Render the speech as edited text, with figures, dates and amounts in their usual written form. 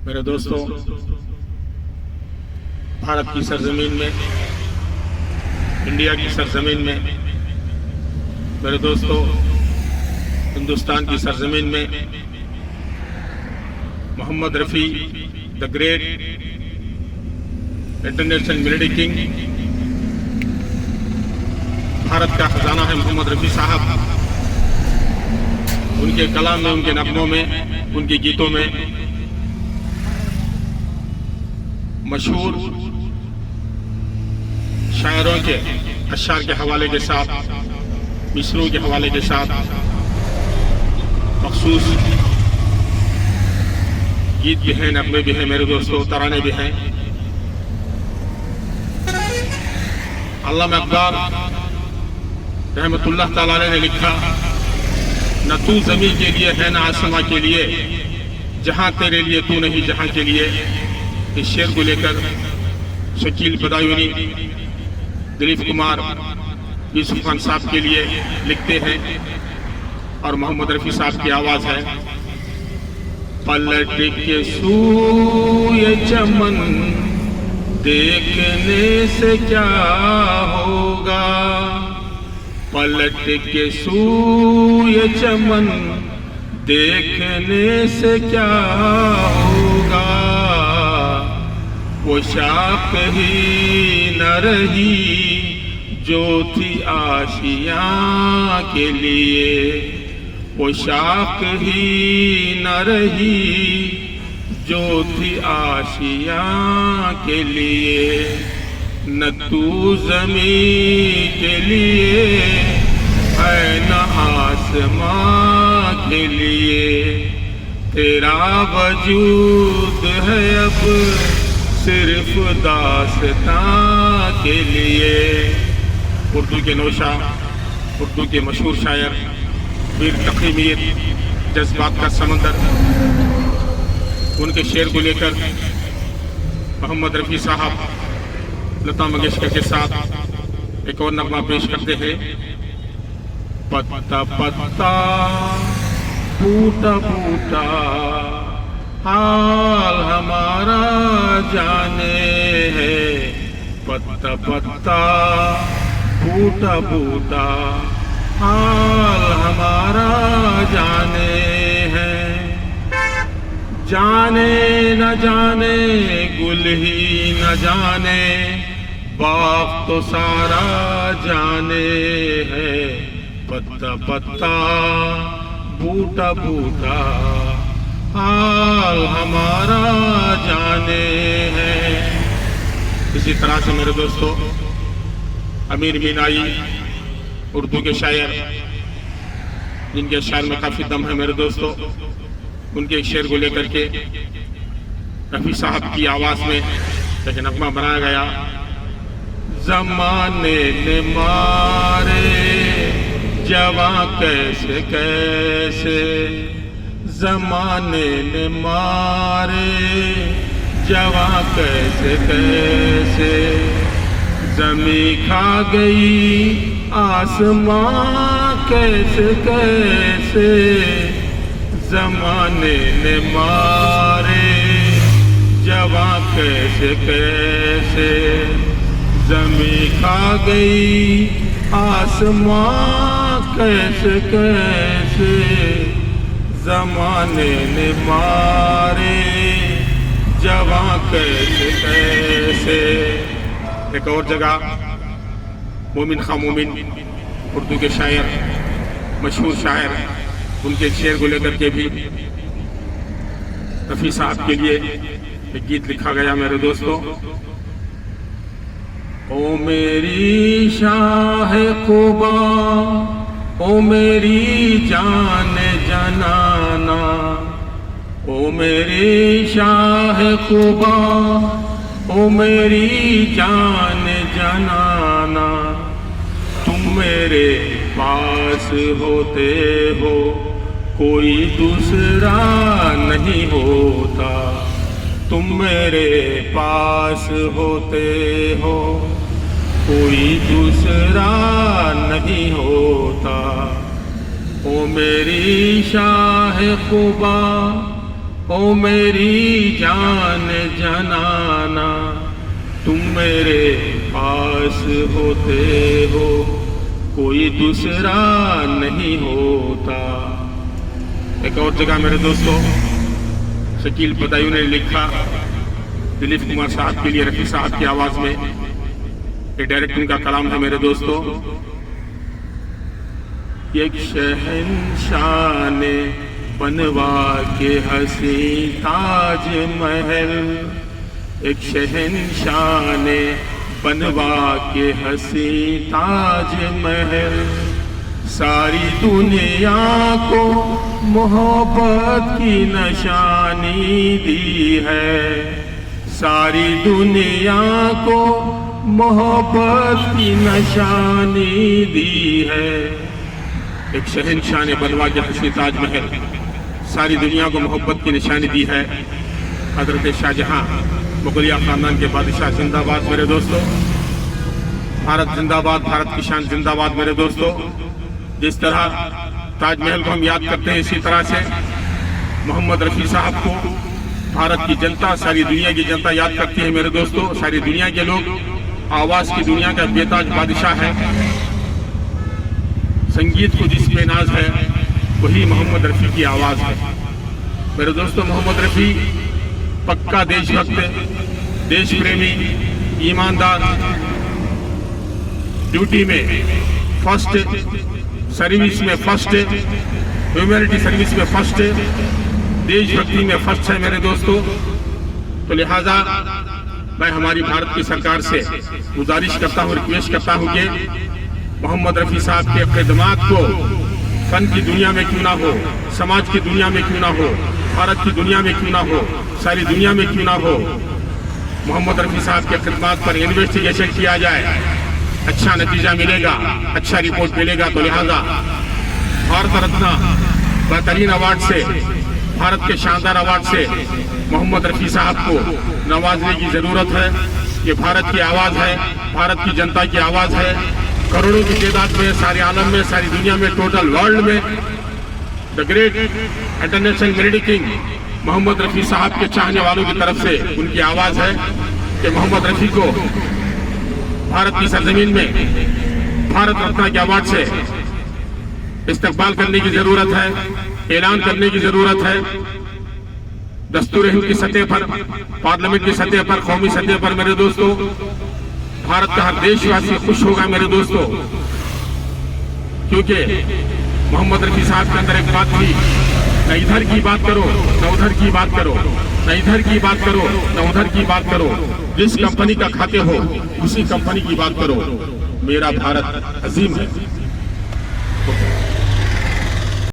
میرے دوستو، بھارت کی سرزمین میں، انڈیا کی سرزمین میں، میرے دوستو، ہندوستان کی سرزمین میں Mohammad Rafi the great international military king, Bharat کا خزانہ ہے محمد رفیع صاحب۔ ان کے کلام میں، ان کے نغموں میں، ان کے گیتوں میں مشہور شاعروں کے اشعار کے حوالے کے ساتھ، مصروں کے حوالے کے ساتھ مخصوص گیت بھی ہیں، نغمے بھی ہیں میرے دوستو، ترانے بھی ہیں۔ علامہ اقبال رحمۃ اللہ تعالی علیہ نے لکھا، نہ تو زمین کے لیے ہے نہ آسماں کے لیے، جہاں تیرے لیے تو نہیں جہاں کے لیے۔ اس شعر کو لے کر شکیل بدایونی، دلیپ کمار، یوسف خان صاحب کے لیے لکھتے ہیں، اور محمد رفیع صاحب کی آواز ہے۔ پلٹ کے سوئے چمن دیکھنے سے کیا ہوگا، پلٹ کے سوئے چمن دیکھنے سے کیا ہوگا، وہ شاخ ہی نہ رہی جو تھی آشیاں کے لیے، وہ شاخ ہی نہ رہی جو تھی آشیاں کے لیے، نہ تو زمین کے لیے ہے نہ آسماں کے لیے، تیرا وجود ہے اب صرف داستاں کے لیے۔ اردو کے نوشا، اردو کے مشہور شاعر میر تقی میر، جذبات کا سمندر، ان کے شعر کو لے کر محمد رفیع صاحب لتا منگیشکر کے ساتھ ایک اور نغمہ پیش کرتے ہیں۔ پتا پتا پھوٹا پھوٹا حال ہمارا جانے ہے، پتا پتا پھوٹا پھوٹا حال ہمارا جانے ہے، جانے نہ جانے گل ہی نہ جانے باغ تو سارا جانے ہے، پتا پتا بوٹا بوٹا حال ہمارا جانے ہے۔ اسی طرح سے میرے دوستو، امیر مینائی اردو کے شاعر، جن کے اشعار میں کافی دم ہے میرے دوستو، ان کے شعر کو لے کر کے رفیع صاحب کی آواز میں ایک نغمہ بنایا گیا۔ زمانے نے مارے جواں کیسے کیسے، زمانے نے مارے جواں کیسے کیسے، زمیں کھا گئی آسمان کیسے کیسے، زمانے نے مارے جواں کیسے کیسے، زمیں کھا گئی آسمان کیسے کیسے، زمانے نے مارے جواں کیسے کیسے۔ ایک اور جگہ مومن خان مومن اردو کے شاعر، مشہور شاعر، ان کے شعر کو لے کر کے بھی رفیع صاحب کے لیے ایک گیت لکھا گیا میرے دوستو۔ او میری شاہ قبا، او میری جان جنانا، او میری شاہ قبا، او میری جان جنانا، تم میرے پاس ہوتے ہو کوئی دوسرا نہیں ہوتا، تم میرے پاس ہوتے ہو کوئی دوسرا نہیں ہوتا، او میری شاہ قبا، ओ मेरी जान जनाना, तुम मेरे पास होते हो कोई दूसरा नहीं होता। एक और जगह मेरे दोस्तों शकील बदायूं ने लिखा दिलीप कुमार साहब के लिए रफी साहब की आवाज में, ये डायरेक्ट उनका कलाम है मेरे दोस्तों। एक शहंशाह ने बनवा के हसी ताज महल, एक शहंशाह ने बनवा के हसी ताज महल, सारी दुनिया को मोहब्बत की निशानी दी है, सारी दुनिया को मोहब्बत की निशानी दी है। एक शहंशाह ने बनवा के हसी ताज महल, सारी दुनिया को मोहब्बत की निशानी दी है। हजरत शाहजहां मुगलिया खानदान के बादशाह जिंदाबाद मेरे दोस्तों, भारत जिंदाबाद, भारत की शान जिंदाबाद मेरे दोस्तों। जिस तरह ताजमहल को हम याद करते हैं, इसी तरह से मोहम्मद रफी साहब को भारत की जनता, सारी दुनिया की जनता याद करती है मेरे दोस्तों। सारी दुनिया के लोग, आवाज की दुनिया का बेताज बादशाह है। संगीत को जिस पे नाज है वही मोहम्मद रफी की आवाज है मेरे दोस्तों। मोहम्मद रफी पक्का देशभक्त, देश प्रेमी, ईमानदार, ड्यूटी में फर्स्ट, सर्विस में फर्स्ट, ह्यूमैनिटी सर्विस में फर्स्ट, देशभक्ति में फर्स्ट है मेरे दोस्तों। तो लिहाजा मैं हमारी भारत की सरकार से गुजारिश करता हूँ, रिक्वेस्ट करता हूँ कि मोहम्मद रफी साहब के खिदमात को फन की दुनिया में क्यों ना हो, समाज की दुनिया में क्यों ना हो, भारत की दुनिया में क्यों ना हो, सारी दुनिया में क्यों ना हो, मोहम्मद रफी साहब के खिदमात पर इन्वेस्टिगेशन किया जाए। अच्छा नतीजा मिलेगा, अच्छा रिपोर्ट मिलेगा। तो लिहाजा भारत रत्न बेहतरीन अवार्ड से, भारत के शानदार अवार्ड से मोहम्मद रफी साहब को नवाजने की जरूरत है। ये भारत की आवाज है, भारत की जनता की आवाज है। करोड़ों की तादाद में, सारे आलम में, सारी दुनिया में, टोटल वर्ल्ड में the great international melody king Mohammad Rafi साहब के चाहने वालों की तरफ से उनकी आवाज है कि मोहम्मद रफी को भारत की सरजमीन में भारत रत्न के अवार्ड से इस्तकबाल करने की जरूरत है, ऐलान करने की जरूरत है। दस्तूर हिंद की सतह पर, पार्लियामेंट की सतह पर, कौमी सतह पर मेरे दोस्तों भारत का हर देशवासी खुश होगा मेरे दोस्तों, क्योंकि मोहम्मद रफी साहब के अंदर एक बात थी, न इधर की बात करो न उधर की बात करो, न इधर की बात करो न उधर की बात करो, जिस कंपनी का खाते हो उसी कंपनी की बात करो। मेरा भारत अजीम है।